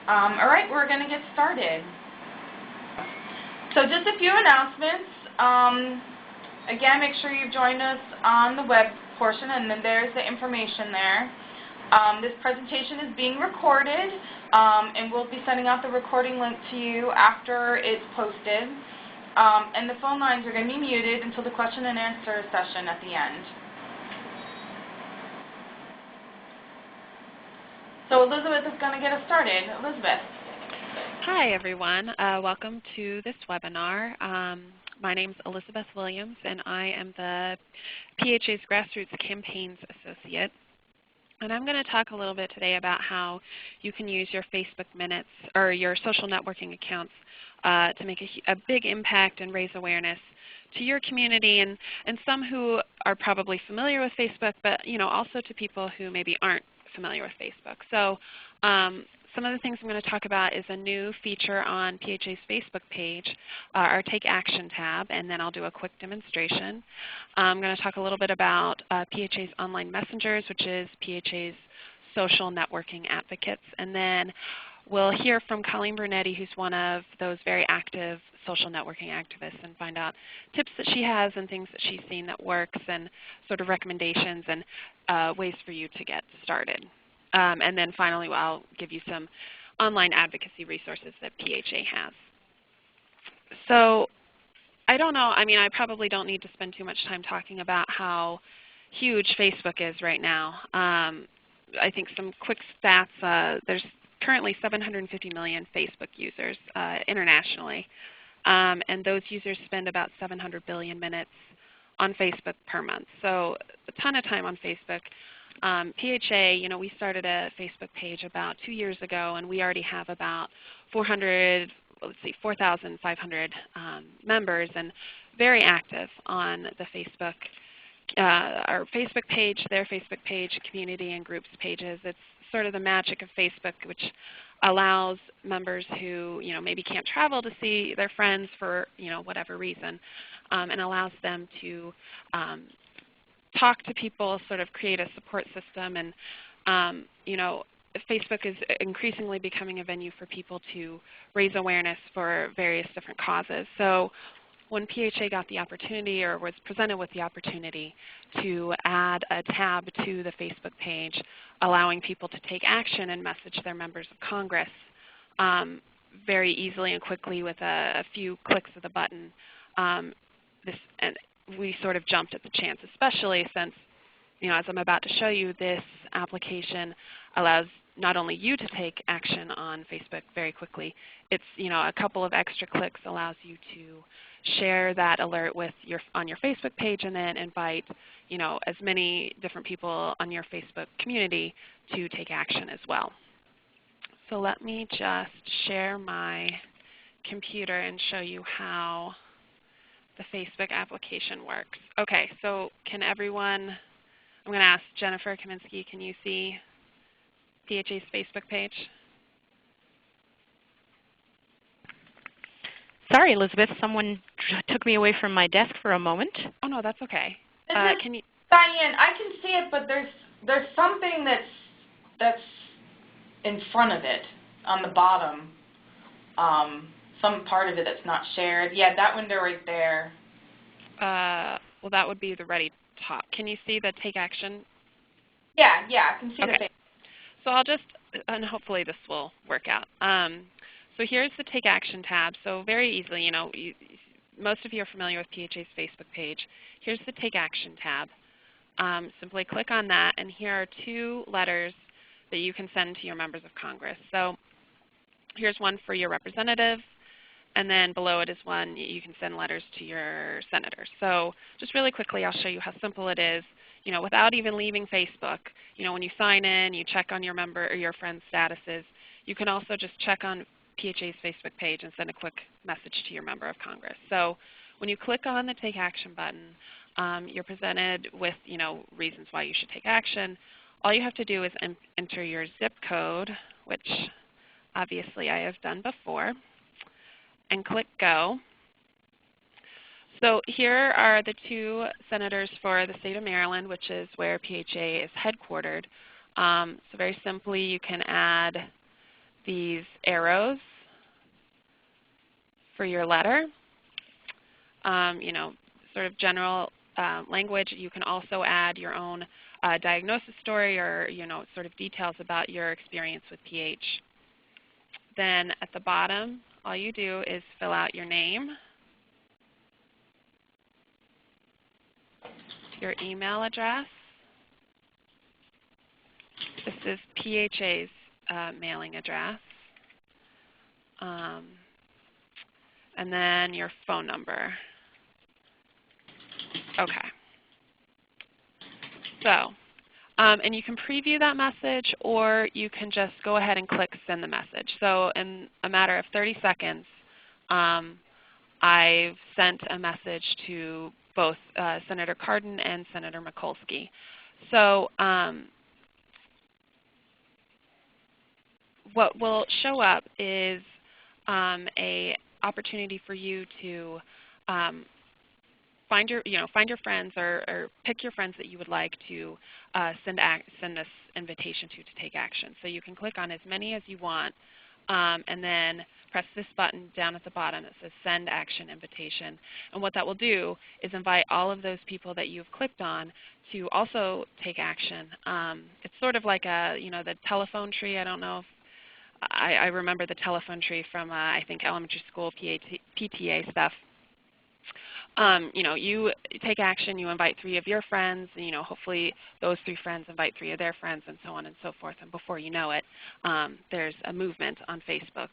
All right, we're going to get started. So just a few announcements. Again, make sure you've joined us on the web portion, and then there's the information there. This presentation is being recorded, and we'll be sending out the recording link to you after it's posted. And the phone lines are going to be muted until the question and answer session at the end. So Elizabeth is going to get us started. Elizabeth. Hi, everyone. Welcome to this webinar. My name is Elizabeth Williams, and I am the PHA's Grassroots Campaigns Associate. And I'm going to talk a little bit today about how you can use your Facebook Minutes or your social networking accounts to make a big impact and raise awareness to your community and some who are probably familiar with Facebook, but also to people who maybe aren't familiar with Facebook. So some of the things I'm going to talk about is a new feature on PHA's Facebook page, our Take Action tab, and then I'll do a quick demonstration. I'm going to talk a little bit about PHA's online messengers, which is PHA's social networking advocates, and then we'll hear from Colleen Brunetti, who's one of those very active social networking activists, and find out tips that she has and things that she's seen that works and sort of recommendations and ways for you to get started. And then finally, I'll give you some online advocacy resources that PHA has. So I don't know, I probably don't need to spend too much time talking about how huge Facebook is right now. I think some quick stats, there's currently 750 million Facebook users internationally. And those users spend about 700 billion minutes on Facebook per month. So a ton of time on Facebook. PHA, we started a Facebook page about 2 years ago, and we already have about 4,500 members, and very active on the Facebook, our Facebook page, their Facebook page, community and groups pages. It's sort of the magic of Facebook, which allows members who maybe can't travel to see their friends for whatever reason, and allows them to talk to people, sort of create a support system, and Facebook is increasingly becoming a venue for people to raise awareness for various different causes. So when PHA got the opportunity, or was presented with the opportunity, to add a tab to the Facebook page allowing people to take action and message their members of Congress very easily and quickly with a few clicks of the button, we sort of jumped at the chance, especially since, as I'm about to show you, this application allows not only you to take action on Facebook very quickly, it's, a couple of extra clicks allows you to share that alert on your Facebook page, and then invite, as many different people on your Facebook community to take action as well. So let me just share my computer and show you how the Facebook application works. Okay, so can everyone, I'm going to ask Jennifer Kaminsky, can you see PHA's Facebook page? Sorry, Elizabeth, someone took me away from my desk for a moment. Oh no, that's okay. Can you, Diane, I can see it, but there's something that's in front of it on the bottom. Some part of it that's not shared. Yeah, that window right there. Well, that would be the ready top. Can you see the take action? Yeah, I can see the thing. So I'll just, and hopefully this will work out. So here's the take action tab. So very easily, most of you are familiar with PHA's Facebook page. Here's the take action tab. Simply click on that, and here are 2 letters that you can send to your members of Congress. So here's one for your representative, and then below it is one you can send letters to your senators. So just really quickly, I'll show you how simple it is, without even leaving Facebook. When you sign in, you check on your member or your friend's statuses. You can also just check on PHA's Facebook page and send a quick message to your member of Congress. So when you click on the Take Action button, you're presented with, reasons why you should take action. All you have to do is enter your zip code, which obviously I have done before, and click Go. So here are the 2 senators for the state of Maryland, which is where PHA is headquartered. So very simply, you can add these arrows for your letter. Sort of general language. You can also add your own diagnosis story or sort of details about your experience with PH. Then at the bottom, all you do is fill out your name, your email address. This is PHA's mailing address. And then your phone number. Okay. So, and you can preview that message, or you can just go ahead and click send the message. So in a matter of 30 seconds, I've sent a message to both Senator Cardin and Senator Mikulski. So what will show up is a opportunity for you to find your friends or pick your friends that you would like to send this invitation to take action. So you can click on as many as you want, and then press this button down at the bottom that says Send Action Invitation. And what that will do is invite all of those people that you've clicked on to also take action. It's sort of like the telephone tree. I don't know if I remember the telephone tree from I think elementary school PTA stuff. You take action, you invite 3 of your friends, and hopefully those 3 friends invite 3 of their friends, and so on and so forth. And before you know it, there's a movement on Facebook.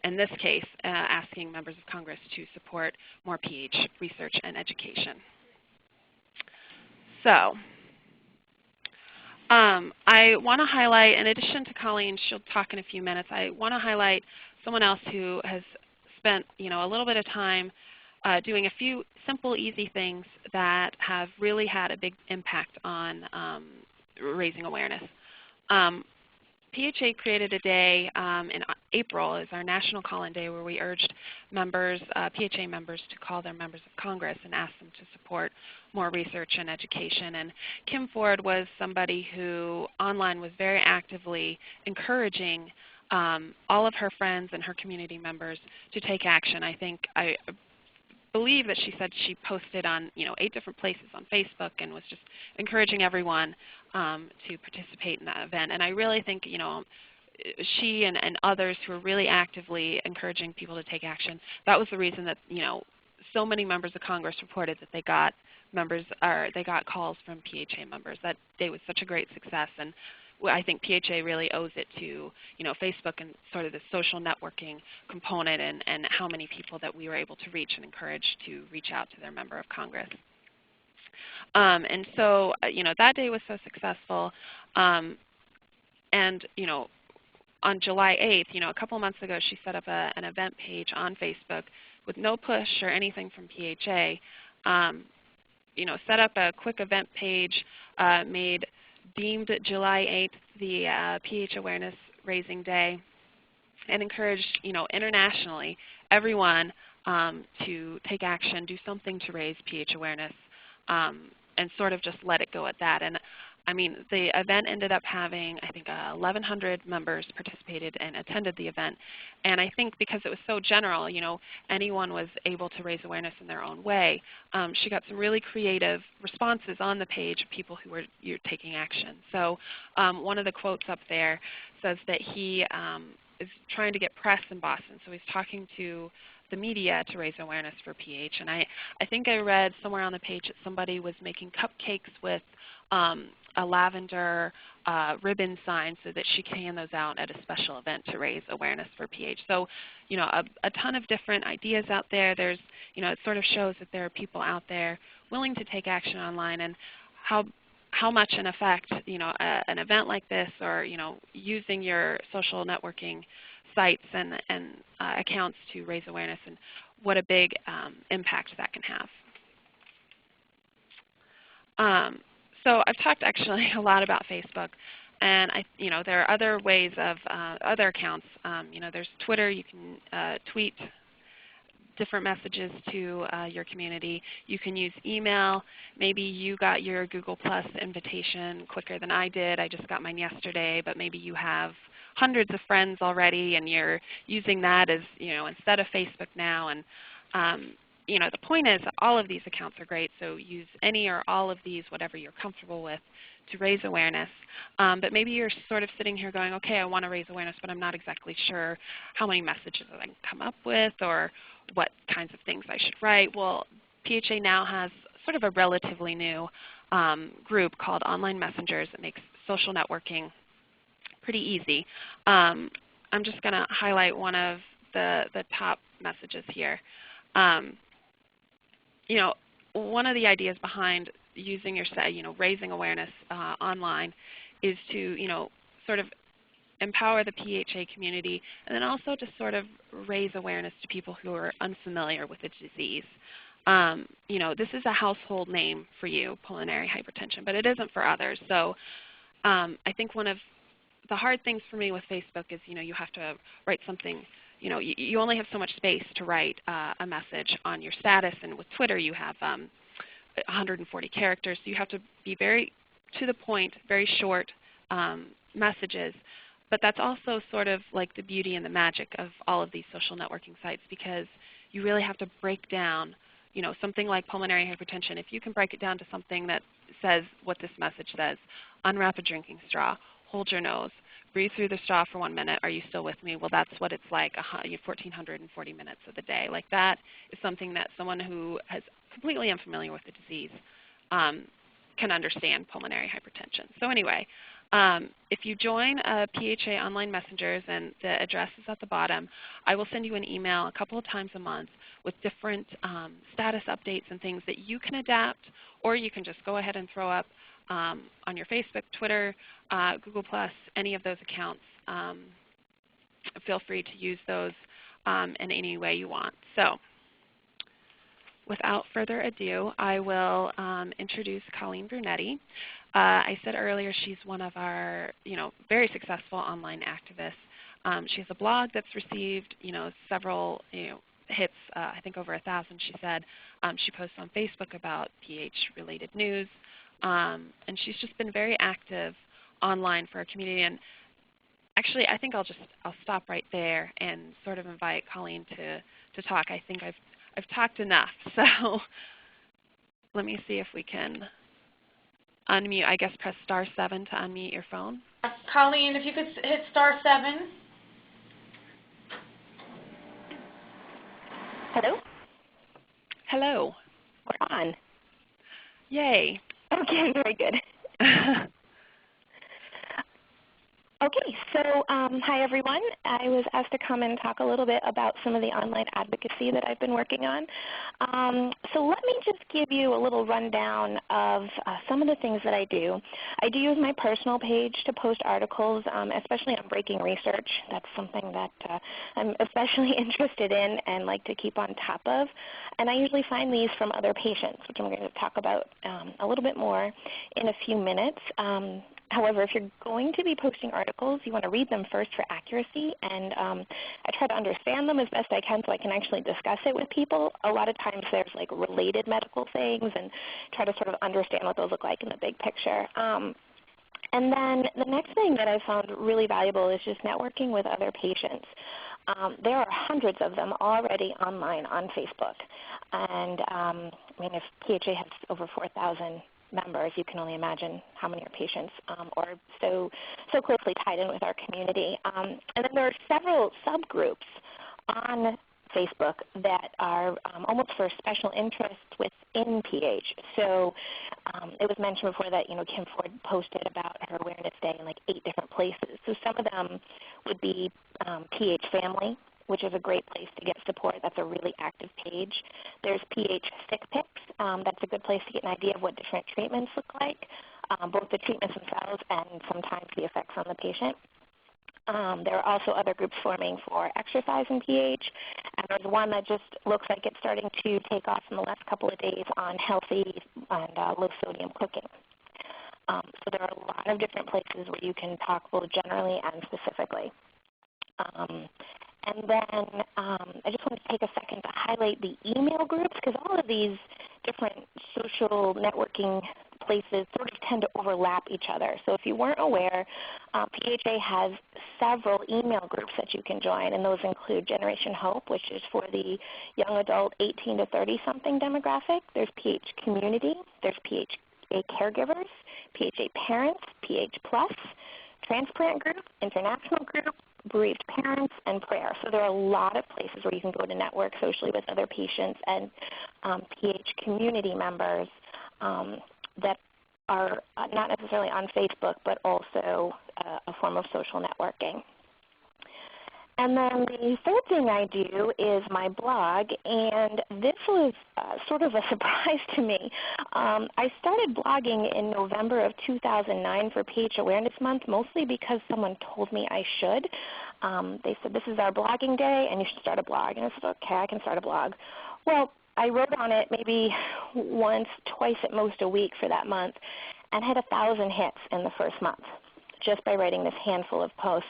In this case, asking members of Congress to support more PH research and education. So I want to highlight, in addition to Colleen, she'll talk in a few minutes, I want to highlight someone else who has spent a little bit of time doing a few simple, easy things that have really had a big impact on raising awareness. PHA created a day in April as our National Call-In Day where we urged members, PHA members, to call their members of Congress and ask them to support more research and education. And Kim Ford was somebody who online was very actively encouraging all of her friends and her community members to take action. I believe that she said she posted on 8 different places on Facebook and was just encouraging everyone to participate in that event. And I really think she and others who are really actively encouraging people to take action, that was the reason that so many members of Congress reported that they got calls from PHA members. That day was such a great success, and I think PHA really owes it to Facebook and sort of the social networking component and how many people that we were able to reach and encourage to reach out to their member of Congress. And so that day was so successful. And on July 8th, a couple months ago, she set up an event page on Facebook with no push or anything from PHA. Set up a quick event page, deemed July 8th the PH Awareness Raising Day, and encouraged internationally everyone to take action, do something to raise PH awareness, and sort of just let it go at that. And I mean, the event ended up having, I think, 1,100 members participated and attended the event. And I think because it was so general, anyone was able to raise awareness in their own way. She got some really creative responses on the page of people who were taking action. So one of the quotes up there says that he is trying to get press in Boston. So he's talking to the media to raise awareness for PH. And I think I read somewhere on the page that somebody was making cupcakes with a lavender ribbon sign so that she can hand those out at a special event to raise awareness for PH. So, a ton of different ideas out there. There's, it sort of shows that there are people out there willing to take action online, and how much in effect, an event like this, or using your social networking sites and accounts to raise awareness, and what a big impact that can have. So I've talked actually a lot about Facebook, and there are other ways of other accounts. There's Twitter. You can tweet different messages to your community. You can use email. Maybe you got your Google Plus invitation quicker than I did. I just got mine yesterday, but maybe you have hundreds of friends already and you're using that as, instead of Facebook now. And the point is that all of these accounts are great, so use any or all of these, whatever you're comfortable with, to raise awareness. But maybe you're sort of sitting here going, okay, I want to raise awareness, but I'm not exactly sure how many messages I can come up with or what kinds of things I should write. Well, PHA now has sort of a relatively new group called Online Messengers that makes social networking pretty easy. I'm just going to highlight one of the top messages here. One of the ideas behind using your raising awareness online is to sort of empower the PHA community, and then also to sort of raise awareness to people who are unfamiliar with the disease. This is a household name for you, pulmonary hypertension, but it isn't for others. So I think one of the hard things for me with Facebook is you have to write something. You only have so much space to write a message on your status, and with Twitter you have 140 characters. So you have to be very to the point, very short messages. But that's also sort of like the beauty and the magic of all of these social networking sites, because you really have to break down, something like pulmonary hypertension. If you can break it down to something that says what this message says: unwrap a drinking straw, hold your nose, breathe through the straw for 1 minute. Are you still with me? Well, that's what it's like 1,440 minutes of the day. Like that is something that someone who is completely unfamiliar with the disease can understand pulmonary hypertension. So anyway, if you join PHA Online Messengers, and the address is at the bottom, I will send you an email a couple of times a month with different status updates and things that you can adapt, or you can just go ahead and throw up on your Facebook, Twitter, Google+, any of those accounts. Feel free to use those in any way you want. So without further ado, I will introduce Colleen Brunetti. I said earlier she's one of our very successful online activists. She has a blog that's received several hits, I think over 1,000 she said. She posts on Facebook about PH-related news. And she's just been very active online for our community. And actually, I think I'll stop right there and sort of invite Colleen to talk. I think I've talked enough. So let me see if we can unmute. I guess press *7 to unmute your phone. Colleen, if you could hit *7. Hello? Hello. We're on. Yay. Okay, very good. Okay, so hi everyone. I was asked to come and talk a little bit about some of the online advocacy that I've been working on. So let me just give you a little rundown of some of the things that I do. I do use my personal page to post articles, especially on breaking research. That's something that I'm especially interested in and like to keep on top of. And I usually find these from other patients, which I'm going to talk about a little bit more in a few minutes. However, if you're going to be posting articles, you want to read them first for accuracy, and I try to understand them as best I can so I can actually discuss it with people. A lot of times there's like related medical things, and try to sort of understand what those look like in the big picture. And then the next thing that I found really valuable is just networking with other patients. There are hundreds of them already online on Facebook, and I mean, if PHA has over 4,000 members, you can only imagine how many are patients or so closely tied in with our community. And then there are several subgroups on Facebook that are almost for special interest within PH. So it was mentioned before that Kim Ford posted about her Awareness Day in like 8 different places. So some of them would be PH Family, which is a great place to get support. That's a really active page. There's PH Sick Pics. That's a good place to get an idea of what different treatments look like, both the treatments themselves and sometimes the effects on the patient. There are also other groups forming for exercise in PH, and there's one that just looks like it's starting to take off in the last couple of days on healthy and low-sodium cooking. So there are a lot of different places where you can talk both generally and specifically. And then I just want to take a second to highlight the email groups, because all of these different social networking places sort of tend to overlap each other. So if you weren't aware, PHA has several email groups that you can join, and those include Generation Hope, which is for the young adult 18 to 30-something demographic. There's PH Community. There's PHA Caregivers, PHA Parents, PH Plus, Transplant Group, International Group, Bereaved Parents, and Prayer. So there are a lot of places where you can go to network socially with other patients and PH community members that are not necessarily on Facebook, but also a form of social networking. And then the third thing I do is my blog, and this was sort of a surprise to me. I started blogging in November of 2009 for PH Awareness Month, mostly because someone told me I should. They said, this is our blogging day, and you should start a blog. And I said, okay, I can start a blog. Well, I wrote on it maybe once, twice at most a week for that month, and had 1,000 hits in the first month just by writing this handful of posts,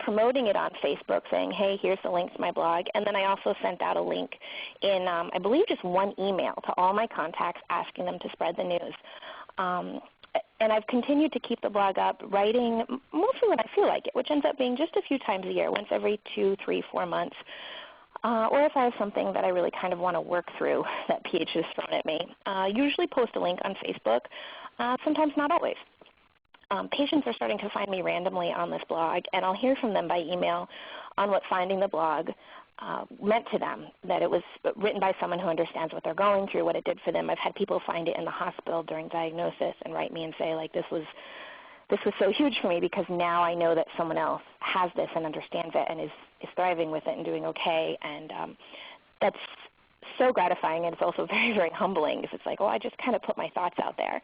promoting it on Facebook, saying, hey, here's the link to my blog. And then I also sent out a link in, I believe, just one email to all my contacts asking them to spread the news. And I've continued to keep the blog up, writing mostly when I feel like it, which ends up being just a few times a year, once every 2, 3, 4 months. Or if I have something that I really kind of want to work through that PH has thrown at me. Usually post a link on Facebook, sometimes not always. Patients are starting to find me randomly on this blog, and I'll hear from them by email on what finding the blog meant to them, that it was written by someone who understands what they're going through, what it did for them. I've had people find it in the hospital during diagnosis and write me and say, like, this was so huge for me because now I know that someone else has this and understands it and is thriving with it and doing okay. And that's so gratifying, and it's also very, very humbling because it's like, oh, I just kind of put my thoughts out there.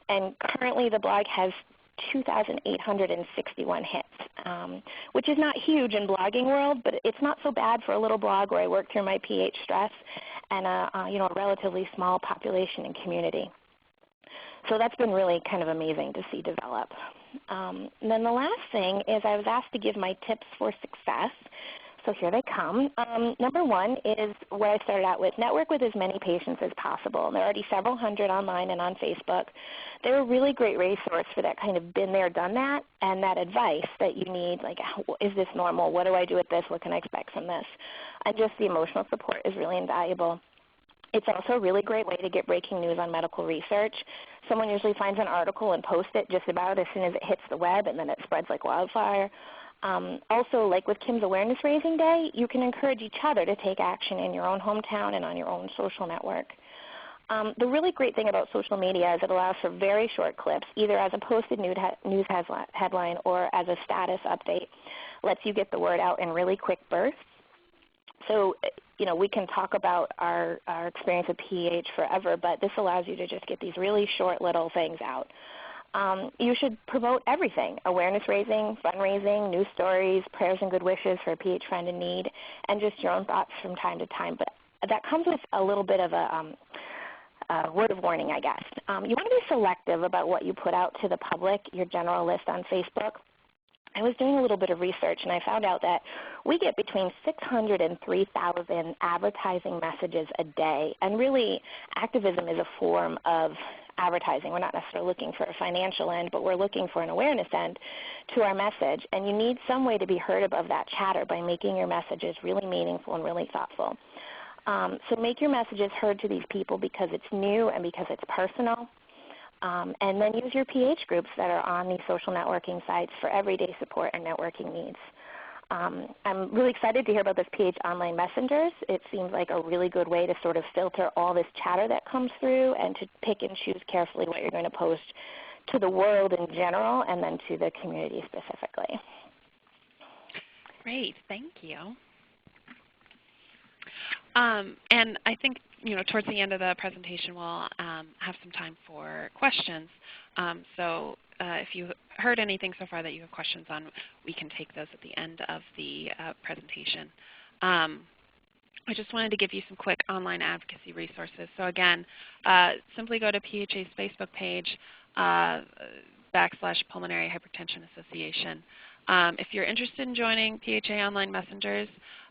And currently the blog has 2,861 hits, which is not huge in blogging world, but it's not so bad for a little blog where I work through my PH stress and a relatively small population and community. So that's been really kind of amazing to see develop. And then the last thing is I was asked to give my tips for success. So here they come. Number one is what I started out with, network with as many patients as possible. And there are already several hundred online and on Facebook. They're a really great resource for that kind of been there, done that, and that advice that you need, like, is this normal? What do I do with this? What can I expect from this? And just the emotional support is really invaluable. It's also a really great way to get breaking news on medical research. Someone usually finds an article and posts it just about as soon as it hits the web, and then it spreads like wildfire. Also, like with Kim's Awareness Raising Day, you can encourage each other to take action in your own hometown and on your own social network. The really great thing about social media is it allows for very short clips, either as a posted news headline or as a status update. Lets you get the word out in really quick bursts. So, we can talk about our experience with PH forever, but this allows you to just get these really short little things out. You should promote everything, awareness raising, fundraising, news stories, prayers and good wishes for a PH friend in need, and just your own thoughts from time to time. But that comes with a little bit of a word of warning, I guess. You want to be selective about what you put out to the public, your general list on Facebook. I was doing a little bit of research, and I found out that we get between 600 and 3,000 advertising messages a day. And really, activism is a form of advertising. We're not necessarily looking for a financial end, but we're looking for an awareness end to our message. And you need some way to be heard above that chatter by making your messages really meaningful and really thoughtful. So make your messages heard to these people because it's new and because it's personal. And then use your PH groups that are on these social networking sites for everyday support and networking needs. I'm really excited to hear about this PH Online Messengers. It seems like a really good way to sort of filter all this chatter that comes through and to pick and choose carefully what you're going to post to the world in general and then to the community specifically. Great, thank you. And I think towards the end of the presentation we'll have some time for questions. So if you heard anything so far that you have questions on, we can take those at the end of the presentation. I just wanted to give you some quick online advocacy resources. So again, simply go to PHA's Facebook page, /Pulmonary Hypertension Association. If you're interested in joining PHA Online Messengers,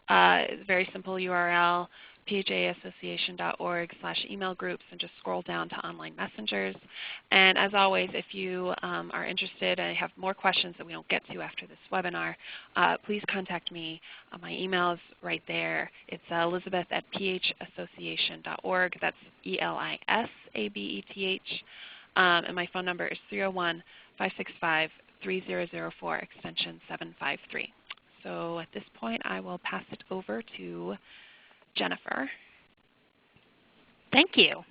it's a very simple URL, phassociation.org/email groups and just scroll down to online messengers. And as always, if you are interested and have more questions that we don't get to after this webinar, please contact me. My email is right there. It's elizabeth@phassociation.org. That's ELISABETH. And my phone number is 301-565-3004, extension 753. So at this point, I will pass it over to Jennifer. Thank you.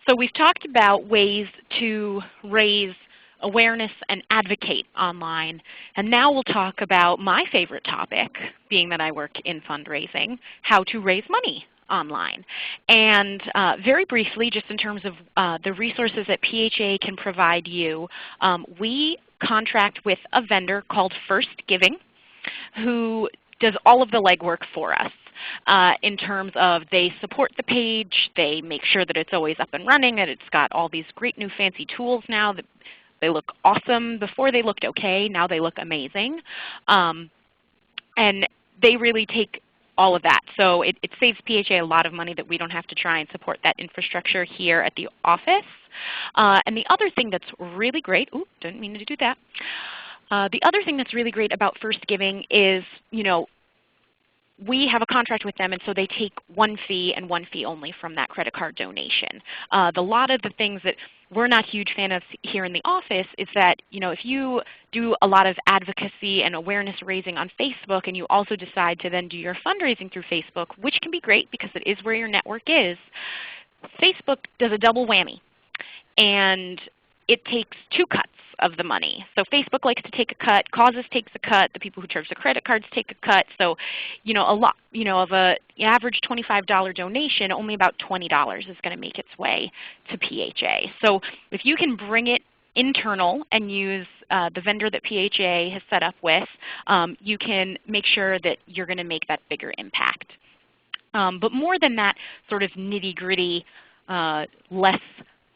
So we've talked about ways to raise awareness and advocate online. And now we'll talk about my favorite topic, being that I work in fundraising, how to raise money online. And very briefly, just in terms of the resources that PHA can provide you, we contract with a vendor called First Giving, who does all of the legwork for us. In terms of they support the page, they make sure that it's always up and running, and it's got all these great new fancy tools now that they look awesome. Before they looked okay, now they look amazing. And they really take all of that. So it saves PHA a lot of money that we don't have to try and support that infrastructure here at the office. And the other thing that's really great, didn't mean to do that. The other thing that's really great about First Giving is, we have a contract with them, and so they take one fee and one fee only from that credit card donation. A lot of the things that we're not huge fan of here in the office is that, if you do a lot of advocacy and awareness raising on Facebook and you also decide to then do your fundraising through Facebook, which can be great because it is where your network is, Facebook does a double whammy, and it takes two cuts of the money. So Facebook likes to take a cut, Causes takes a cut, the people who charge the credit cards take a cut. So, a lot, of an average $25 donation, only about $20 is going to make its way to PHA. So if you can bring it internal and use the vendor that PHA has set up with, you can make sure that you're going to make that bigger impact. But more than that sort of nitty-gritty, less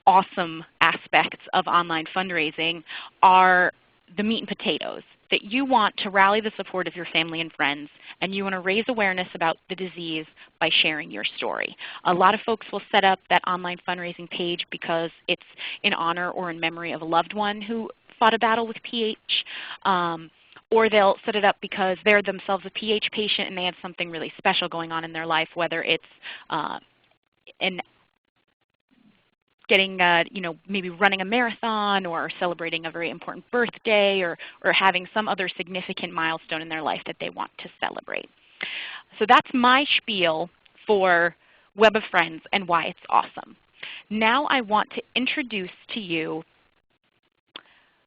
awesome aspects of online fundraising are the meat and potatoes, that you want to rally the support of your family and friends, and you want to raise awareness about the disease by sharing your story. A lot of folks will set up that online fundraising page because it's in honor or in memory of a loved one who fought a battle with PH, or they'll set it up because they're themselves a PH patient and they had something really special going on in their life, whether it's maybe running a marathon or celebrating a very important birthday or having some other significant milestone in their life that they want to celebrate. So that's my spiel for Web of Friends and why it's awesome. Now I want to introduce to you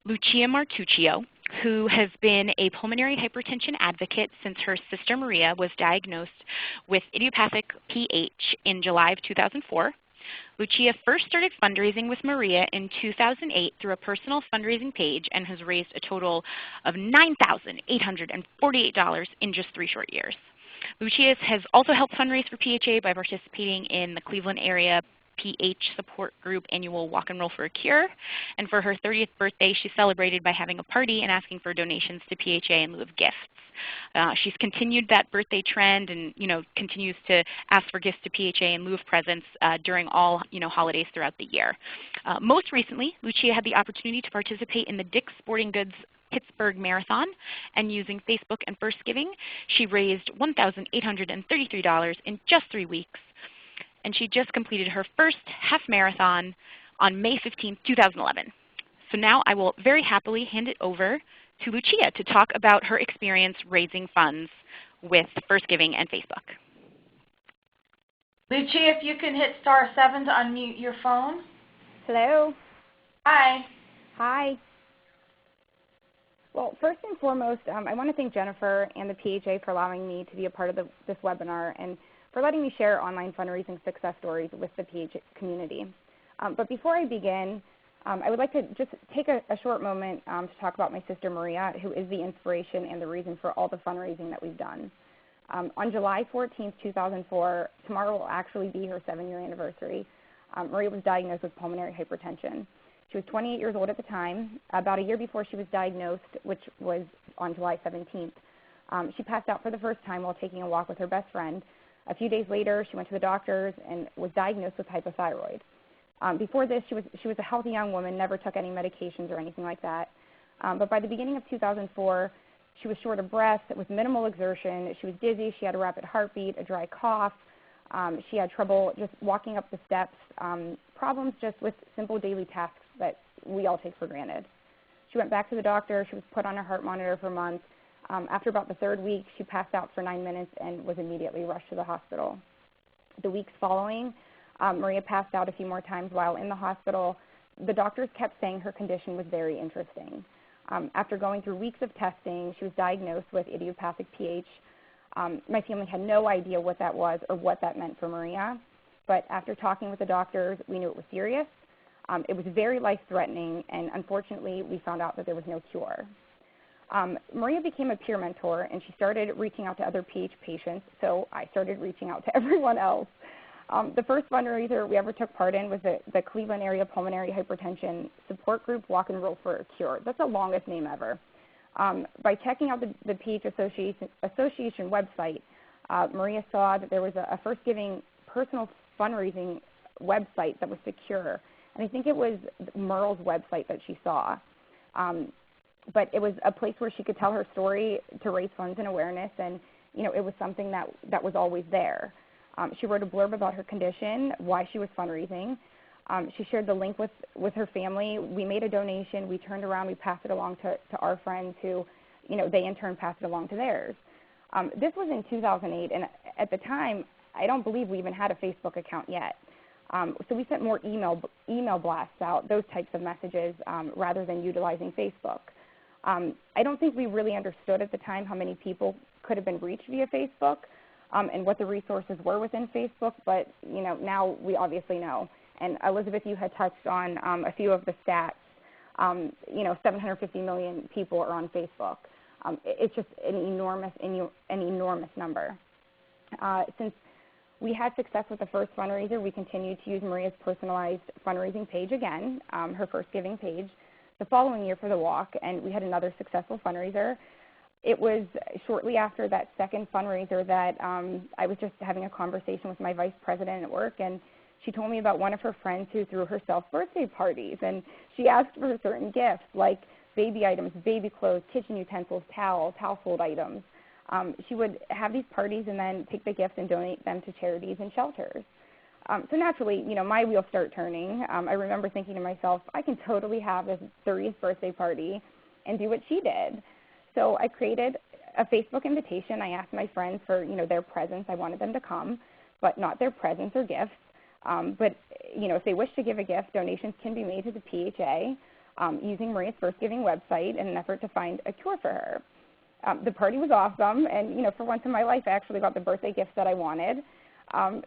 Lucia Martuccio, who has been a pulmonary hypertension advocate since her sister Maria was diagnosed with idiopathic PH in July of 2004. Lucia first started fundraising with Maria in 2008 through a personal fundraising page and has raised a total of $9,848 in just 3 short years. Lucia has also helped fundraise for PHA by participating in the Cleveland area PH Support Group annual Walk and Roll for a Cure. And for her 30th birthday, she celebrated by having a party and asking for donations to PHA in lieu of gifts. She's continued that birthday trend and continues to ask for gifts to PHA in lieu of presents during all holidays throughout the year. Most recently, Lucia had the opportunity to participate in the Dick's Sporting Goods Pittsburgh Marathon, and using Facebook and First Giving, she raised $1,833 in just 3 weeks. And she just completed her first half marathon on May 15, 2011. So now I will very happily hand it over to Lucia to talk about her experience raising funds with First Giving and Facebook. Lucia, if you can hit *7 to unmute your phone. Hello. Hi. Hi. Well, first and foremost, I want to thank Jennifer and the PHA for allowing me to be a part of this webinar and for letting me share online fundraising success stories with the PH community. But before I begin, I would like to just take a short moment to talk about my sister Maria, who is the inspiration and the reason for all the fundraising that we've done. On July 14, 2004, tomorrow will actually be her 7-year anniversary. Maria was diagnosed with pulmonary hypertension. She was 28 years old at the time. About a year before she was diagnosed, which was on July 17th, She passed out for the first time while taking a walk with her best friend. A few days later, she went to the doctors and was diagnosed with hypothyroid. Before this, she was a healthy young woman, never took any medications or anything like that. But by the beginning of 2004, she was short of breath with minimal exertion. She was dizzy. She had a rapid heartbeat, a dry cough. She had trouble just walking up the steps, problems just with simple daily tasks that we all take for granted. She went back to the doctor. She was put on a heart monitor for months. After about the third week, she passed out for 9 minutes and was immediately rushed to the hospital. The weeks following, Maria passed out a few more times while in the hospital. The doctors kept saying her condition was very interesting. After going through weeks of testing, she was diagnosed with idiopathic PH. My family had no idea what that was or what that meant for Maria, but after talking with the doctors, we knew it was serious. It was very life-threatening, and unfortunately, we found out that there was no cure. Maria became a peer mentor, and she started reaching out to other PH patients, so I started reaching out to everyone else. The first fundraiser we ever took part in was the Cleveland Area Pulmonary Hypertension Support Group Walk and Roll for a Cure. That's the longest name ever. By checking out the PH Association website, Maria saw that there was a First Giving personal fundraising website that was secure. And I think it was Merle's website that she saw. But it was a place where she could tell her story to raise funds and awareness, and it was something that was always there. She wrote a blurb about her condition, why she was fundraising. She shared the link with her family. We made a donation. We turned around. We passed it along to our friends who, they in turn passed it along to theirs. This was in 2008, and at the time, I don't believe we even had a Facebook account yet. So we sent more email blasts out, those types of messages, rather than utilizing Facebook. I don't think we really understood at the time how many people could have been reached via Facebook. And what the resources were within Facebook, but now we obviously know. And Elizabeth, you had touched on a few of the stats. 750 million people are on Facebook. It's just an enormous number. Since we had success with the first fundraiser, we continued to use Maria's personalized fundraising page again, her First Giving page, the following year for the walk, and we had another successful fundraiser. It was shortly after that second fundraiser that I was just having a conversation with my vice president at work, and she told me about one of her friends who threw herself birthday parties, and she asked for certain gifts like baby items, baby clothes, kitchen utensils, towels, household items. She would have these parties and then take the gifts and donate them to charities and shelters. So naturally, my wheels start turning. I remember thinking to myself, I can totally have this 30th birthday party and do what she did. So I created a Facebook invitation. I asked my friends for, their presents. I wanted them to come, but not their presents or gifts. But, if they wish to give a gift, donations can be made to the PHA using Maria's First Giving website in an effort to find a cure for her. The party was awesome, and, for once in my life, I actually got the birthday gifts that I wanted,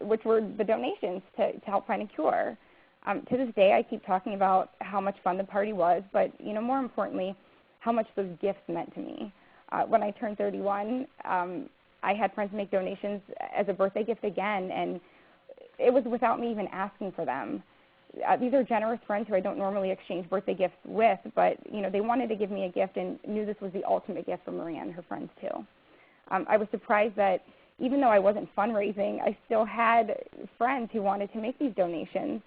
which were the donations to help find a cure. To this day, I keep talking about how much fun the party was, but, more importantly, how much those gifts meant to me. When I turned 31, I had friends make donations as a birthday gift again, and it was without me even asking for them. These are generous friends who I don't normally exchange birthday gifts with, but they wanted to give me a gift and knew this was the ultimate gift for Maria and her friends too. I was surprised that even though I wasn't fundraising, I still had friends who wanted to make these donations.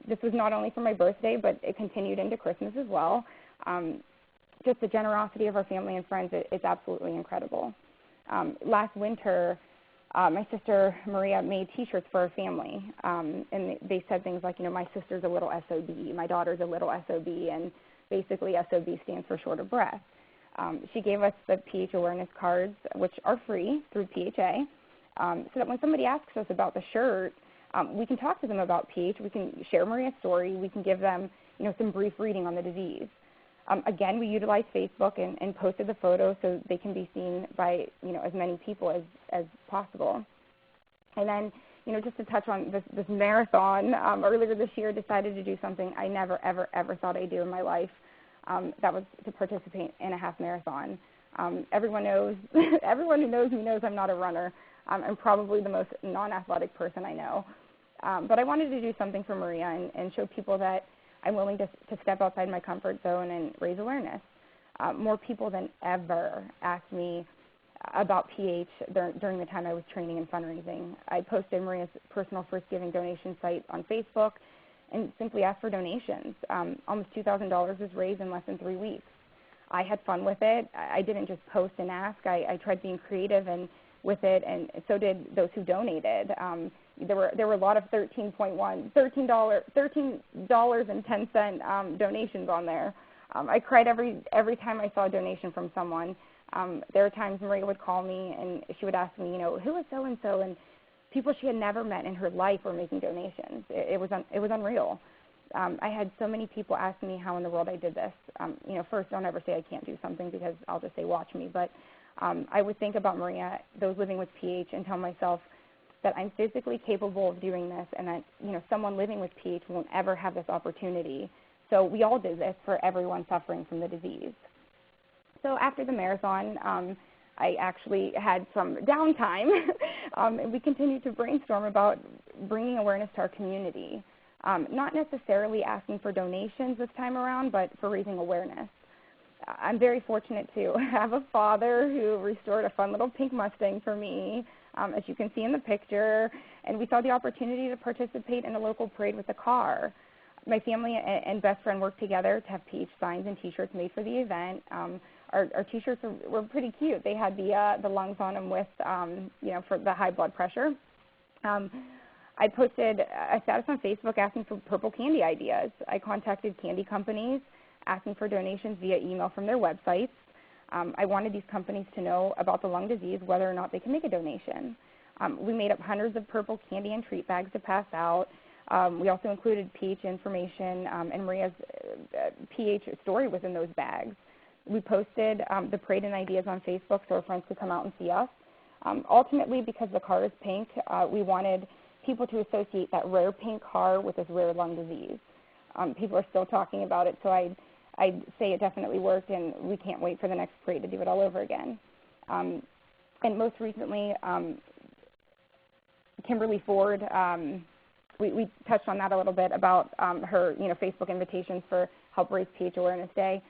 This was not only for my birthday, but it continued into Christmas as well. Just the generosity of our family and friends is absolutely incredible. Last winter, my sister Maria made T-shirts for our family, and they said things like, my sister's a little SOB, my daughter's a little SOB, and basically SOB stands for short of breath. She gave us the PH awareness cards, which are free through PHA, so that when somebody asks us about the shirt, we can talk to them about PH, we can share Maria's story, we can give them, some brief reading on the disease. Again, we utilized Facebook and posted the photos so they can be seen by, as many people as possible. And then, just to touch on this marathon, earlier this year decided to do something I never, ever, ever thought I'd do in my life. That was to participate in a half marathon. Everyone knows, everyone who knows me knows I'm not a runner. I'm probably the most non-athletic person I know. But I wanted to do something for Maria and show people that I'm willing to step outside my comfort zone and raise awareness. More people than ever ask me about PH during the time I was training in fundraising. I posted Maria's personal first giving donation site on Facebook and simply asked for donations. Almost $2,000 was raised in less than 3 weeks. I had fun with it. I didn't just post and ask. I tried being creative and with it, and so did those who donated. There were a lot of $13.10 donations on there. I cried every time I saw a donation from someone. There were times Maria would call me and she would ask me, who is so and so, and people she had never met in her life were making donations. It was unreal. I had so many people ask me how in the world I did this. First, don't ever say I can't do something, because I'll just say watch me. But I would think about Maria, those living with PH, and tell myself that I'm physically capable of doing this, and that someone living with PH won't ever have this opportunity. So we all did this for everyone suffering from the disease. So after the marathon, I actually had some downtime, and we continued to brainstorm about bringing awareness to our community. Not necessarily asking for donations this time around, but for raising awareness. I'm very fortunate to have a father who restored a fun little pink Mustang for me, as you can see in the picture, and we saw the opportunity to participate in a local parade with the car. My family and best friend worked together to have PH signs and T-shirts made for the event. Our T-shirts were pretty cute. They had the lungs on them with, for the high blood pressure. I posted a status on Facebook asking for purple candy ideas. I contacted candy companies asking for donations via email from their websites. I wanted these companies to know about the lung disease, whether or not they can make a donation. We made up hundreds of purple candy and treat bags to pass out. We also included PH information and Maria's PH story within those bags. We posted the parade and ideas on Facebook so our friends could come out and see us. Ultimately, because the car is pink, we wanted people to associate that rare pink car with this rare lung disease. People are still talking about it, so I'd say it definitely worked, and we can't wait for the next parade to do it all over again. And most recently, Kimberly Ford, we touched on that a little bit about her Facebook invitations for Help Raise PH Awareness Day.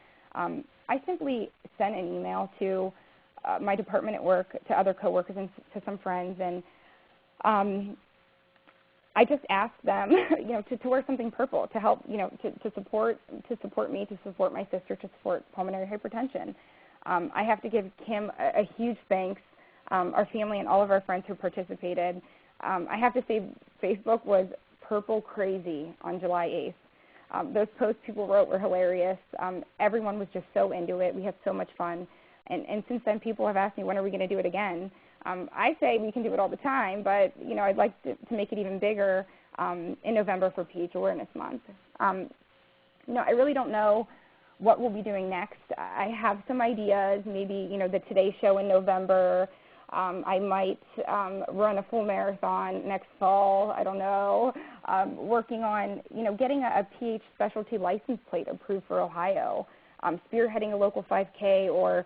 I simply sent an email to my department at work, to other coworkers, and to some friends, and I just asked them, to wear something purple to help, to support me, to support my sister, to support pulmonary hypertension. I have to give Kim a huge thanks, our family and all of our friends who participated. I have to say, Facebook was purple crazy on July 8th. Those posts people wrote were hilarious. Everyone was just so into it. We had so much fun. And since then, people have asked me, when are we going to do it again? I say we can do it all the time, but I'd like to make it even bigger in November for PH Awareness Month. I really don't know what we'll be doing next. I have some ideas, maybe the Today Show in November. I might run a full marathon next fall. I don't know. Working on getting a PH specialty license plate approved for Ohio. Spearheading a local 5K, or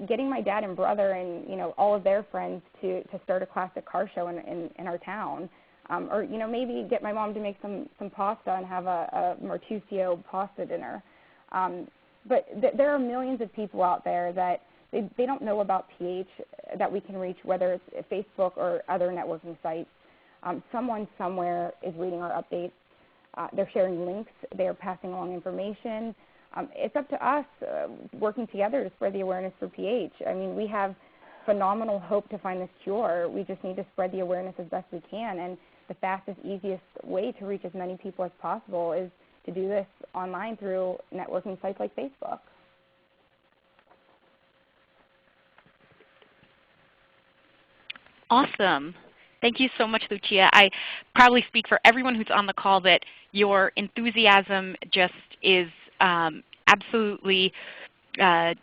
getting my dad and brother and, all of their friends to start a classic car show in our town. Or, maybe get my mom to make some pasta and have a Martusio pasta dinner. But there are millions of people out there that they don't know about PH that we can reach, whether it's Facebook or other networking sites. Someone somewhere is reading our updates. They're sharing links. They're passing along information. It's up to us working together to spread the awareness for PH. I mean, we have phenomenal hope to find this cure. We just need to spread the awareness as best we can, and the fastest, easiest way to reach as many people as possible is to do this online through networking sites like Facebook. Awesome. Thank you so much, Lucia. I probably speak for everyone who's on the call that your enthusiasm just is absolutely, gosh,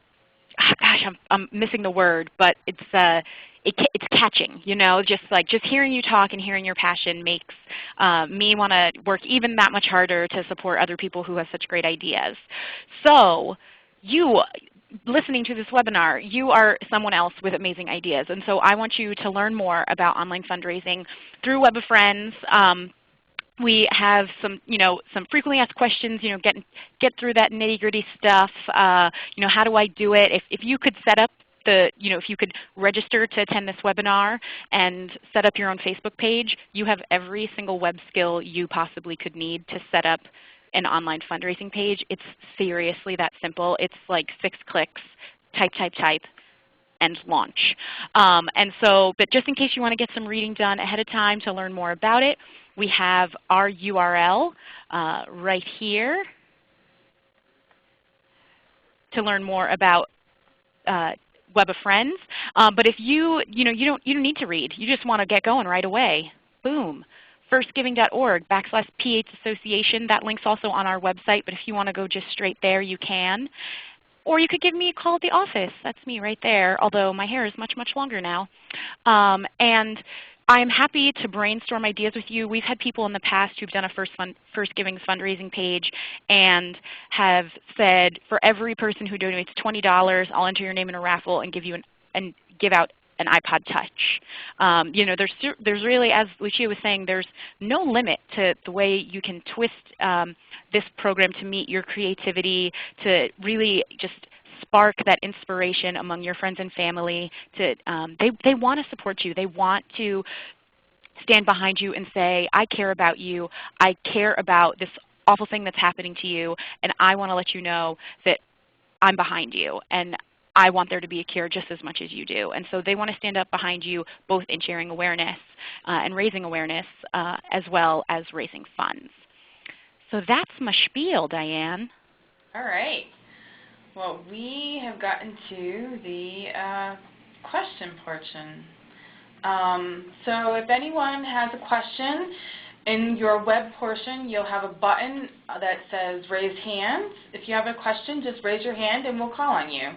I'm missing the word, but it's catching, just hearing you talk and hearing your passion makes me want to work even that much harder to support other people who have such great ideas. So you, listening to this webinar, you are someone else with amazing ideas, and so I want you to learn more about online fundraising through Web of Friends. We have some frequently asked questions, get through that nitty-gritty stuff. How do I do it? If you could set up if you could register to attend this webinar and set up your own Facebook page, you have every single web skill you possibly could need to set up an online fundraising page. It's seriously that simple. It's like 6 clicks, type, and launch. But just in case you want to get some reading done ahead of time to learn more about it, we have our URL right here to learn more about Web of Friends. But if you don't need to read, you just want to get going right away. Boom. firstgiving.org/PH Association. That link's also on our website, but if you want to go just straight there, you can. Or you could give me a call at the office. That's me right there, although my hair is much, much longer now. And I'm happy to brainstorm ideas with you. We've had people in the past who've done a First Giving's fundraising page and have said, for every person who donates $20, I'll enter your name in a raffle and give out an iPod Touch. There's really, as Lucia was saying, there's no limit to the way you can twist this program to meet your creativity, to really just spark that inspiration among your friends and family. They want to support you. They want to stand behind you and say, I care about you. I care about this awful thing that's happening to you, and I want to let you know that I'm behind you. And I want there to be a cure just as much as you do. And so they want to stand up behind you both in sharing awareness and raising awareness as well as raising funds. So that's my spiel, Diane. All right. Well, we have gotten to the question portion. So if anyone has a question, in your web portion, you'll have a button that says Raise Hands. If you have a question, just raise your hand and we'll call on you.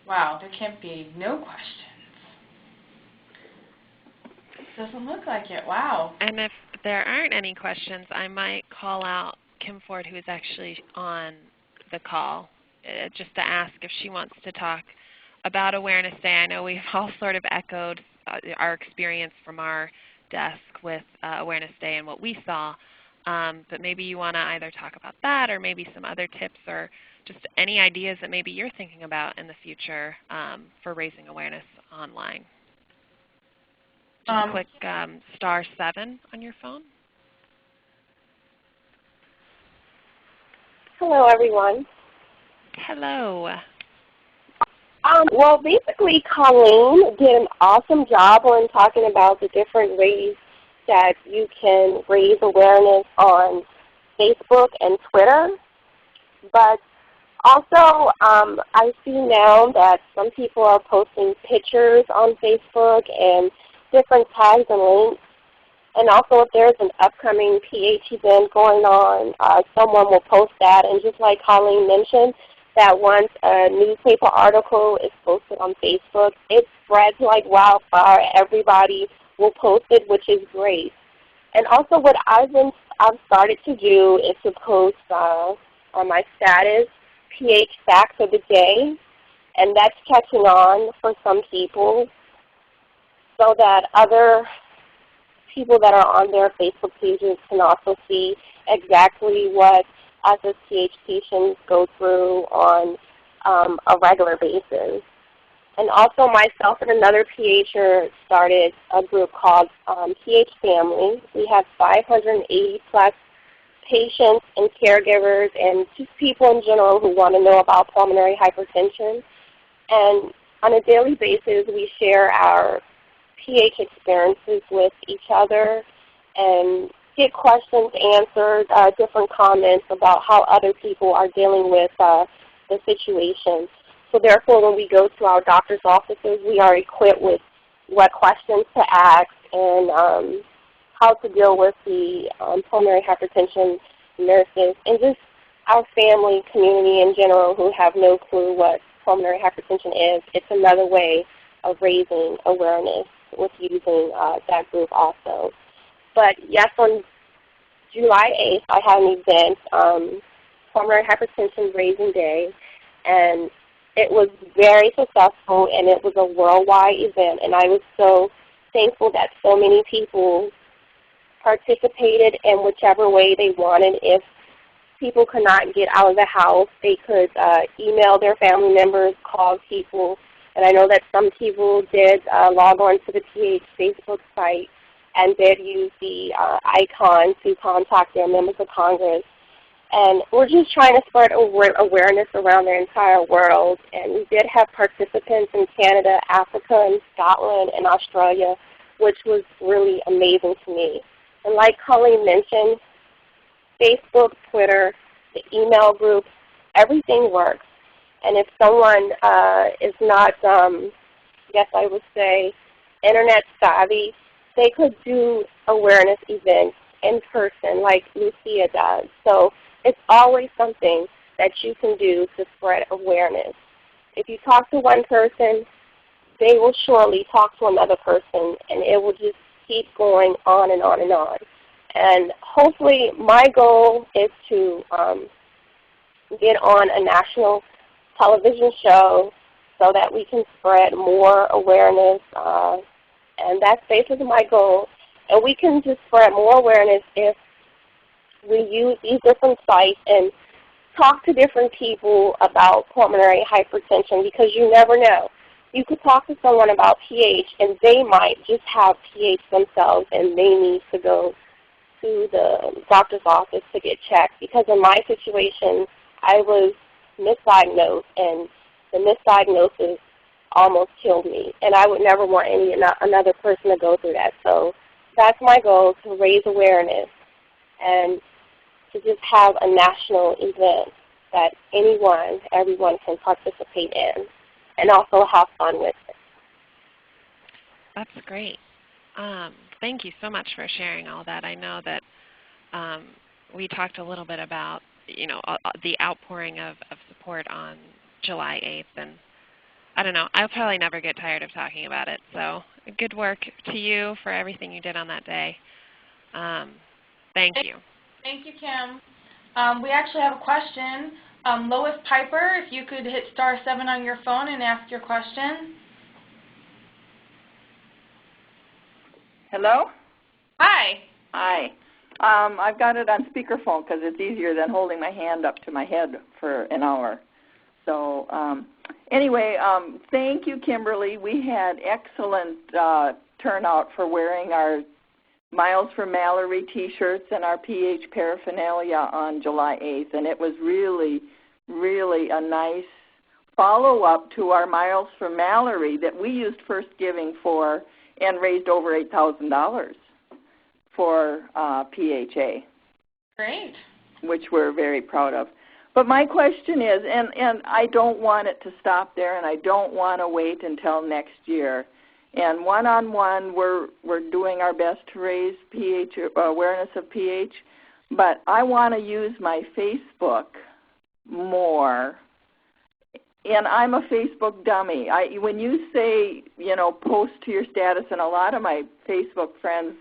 Wow, there can't be no questions. Doesn't look like it. Wow. And if there aren't any questions, I might call out Kim Ford, who is actually on the call, just to ask if she wants to talk about Awareness Day. I know we've all sort of echoed our experience from our desk with Awareness Day and what we saw, but maybe you want to either talk about that or maybe some other tips or just any ideas that maybe you're thinking about in the future for raising awareness online. Just click *7 on your phone. Hello, everyone. Hello. Well, basically, Colleen did an awesome job on talking about the different ways that you can raise awareness on Facebook and Twitter. But also, I see now that some people are posting pictures on Facebook and different tags and links. And also, if there's an upcoming PH event going on, someone will post that. And just like Colleen mentioned, that once a newspaper article is posted on Facebook, it spreads like wildfire. Everybody will post it, which is great. And also, what I've started to do is to post on my status PH facts of the day, and that's catching on for some people, so that other people that are on their Facebook pages can also see exactly what us as PH patients go through on a regular basis. And also myself and another PHer started a group called PH Family. We have 580 plus patients and caregivers and just people in general who want to know about pulmonary hypertension. And on a daily basis, we share our PH experiences with each other and get questions answered, different comments about how other people are dealing with the situation. So therefore, when we go to our doctor's offices, we are equipped with what questions to ask and how to deal with the pulmonary hypertension nurses and just our family, community in general who have no clue what pulmonary hypertension is. It's another way of raising awareness with using that group also. But yes, on July 8th, I had an event, Pulmonary Hypertension Raising Day, and it was very successful, and it was a worldwide event, and I was so thankful that so many people participated in whichever way they wanted. If people could not get out of the house, they could email their family members, call people. And I know that some people did log on to the PH Facebook site and did use the icon to contact their members of Congress. And we're just trying to spread awareness around the entire world. And we did have participants in Canada, Africa, and Scotland, and Australia, which was really amazing to me. And like Colleen mentioned, Facebook, Twitter, the email groups, everything works. And if someone is not, yes, I would say, internet savvy, they could do awareness events in person like Lucia does. So it's always something that you can do to spread awareness. If you talk to one person, they will surely talk to another person, and it will just keep going on and on and on. And hopefully my goal is to get on a national television show so that we can spread more awareness, and that's basically my goal. And we can just spread more awareness if we use these different sites and talk to different people about pulmonary hypertension, because you never know. You could talk to someone about PH and they might just have PH themselves and they need to go to the doctor's office to get checked, because in my situation I was misdiagnosed and the misdiagnosis almost killed me, and I would never want another person to go through that. So that's my goal, to raise awareness and to just have a national event that everyone can participate in and also have fun with it. That's great. Thank you so much for sharing all that. I know that we talked a little bit about, the outpouring of support on July 8th, and I don't know, I'll probably never get tired of talking about it. So good work to you for everything you did on that day. Thank you. Thank you, Kim. We actually have a question. Lois Piper, if you could hit *7 on your phone and ask your question. Hello? Hi. Hi. I've got it on speakerphone because it's easier than holding my hand up to my head for an hour. So anyway, thank you, Kimberly. We had excellent turnout for wearing our Miles for Mallory T-shirts and our PH paraphernalia on July 8th, and it was really, really a nice follow-up to our Miles for Mallory that we used First Giving for and raised over $8,000 for PHA. Great. Which we're very proud of. But my question is, and I don't want it to stop there, and I don't want to wait until next year. And one-on-one, we're doing our best to raise PH awareness of PH, but I want to use my Facebook more. And I'm a Facebook dummy. When you say, post to your status, and a lot of my Facebook friends,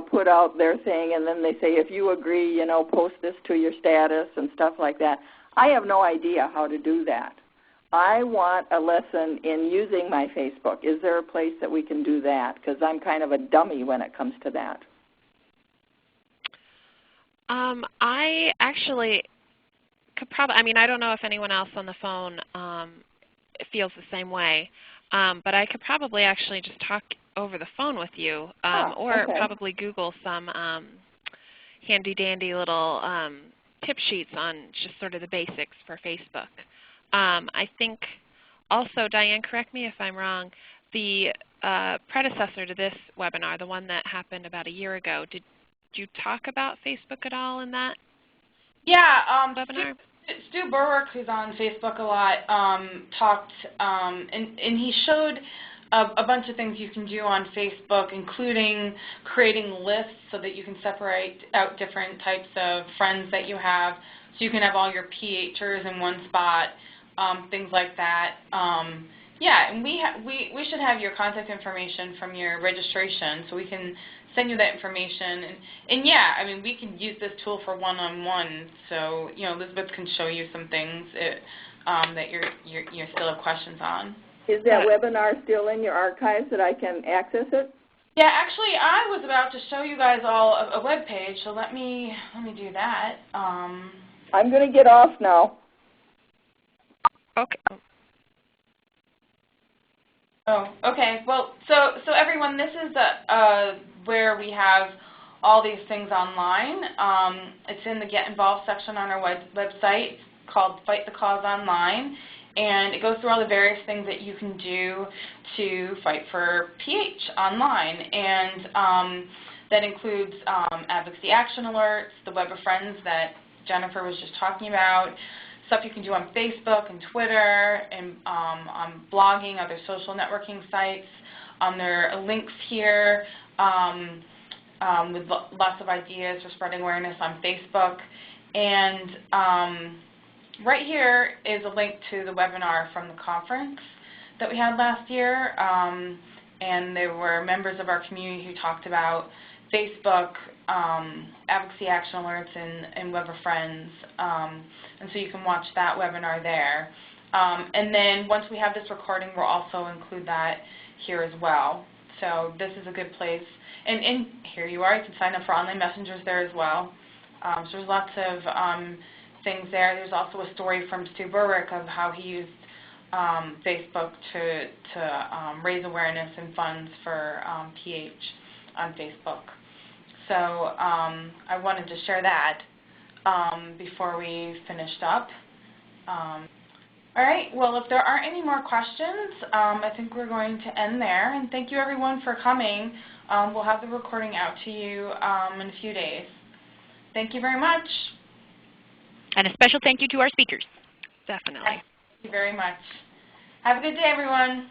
put out their thing, and then they say, if you agree, post this to your status and stuff like that. I have no idea how to do that. I want a lesson in using my Facebook. Is there a place that we can do that? Because I'm kind of a dummy when it comes to that. I actually could probably, I don't know if anyone else on the phone feels the same way, but I could probably actually just talk over the phone with you, or probably Google some handy-dandy little tip sheets on just sort of the basics for Facebook. I think also, Diane, correct me if I'm wrong, the predecessor to this webinar, the one that happened about a year ago, did you talk about Facebook at all in that webinar? Stu Berwick, who's on Facebook a lot, talked, and he showed a bunch of things you can do on Facebook, including creating lists so that you can separate out different types of friends that you have, so you can have all your PHers in one spot, things like that. And we should have your contact information from your registration, so we can send you that information. And we can use this tool for one-on-one. So Elizabeth can show you some things that you still have questions on. Is that webinar still in your archives that I can access it? Yeah, actually, I was about to show you guys all a web page, so let me do that. I'm going to get off now. Okay. Oh, okay. Well, so everyone, this is where we have all these things online. It's in the Get Involved section on our website. It's called Fight the Cause Online, and it goes through all the various things that you can do to fight for pH online, and that includes advocacy action alerts, the Web of Friends that Jennifer was just talking about, stuff you can do on Facebook and Twitter, and on blogging, other social networking sites. There are links here with lots of ideas for spreading awareness on Facebook. And right here is a link to the webinar from the conference that we had last year. And there were members of our community who talked about Facebook, advocacy action alerts, and Web of Friends. And so you can watch that webinar there. And then once we have this recording, we'll also include that here as well. So this is a good place. And here you are. You can sign up for online messengers there as well. So there's lots of things there. There's also a story from Stu Burrick of how he used Facebook to raise awareness and funds for pH on Facebook. So I wanted to share that before we finished up. All right, well, if there aren't any more questions, I think we're going to end there. And thank you, everyone, for coming. We'll have the recording out to you in a few days. Thank you very much. And a special thank you to our speakers. Definitely. Thank you very much. Have a good day, everyone.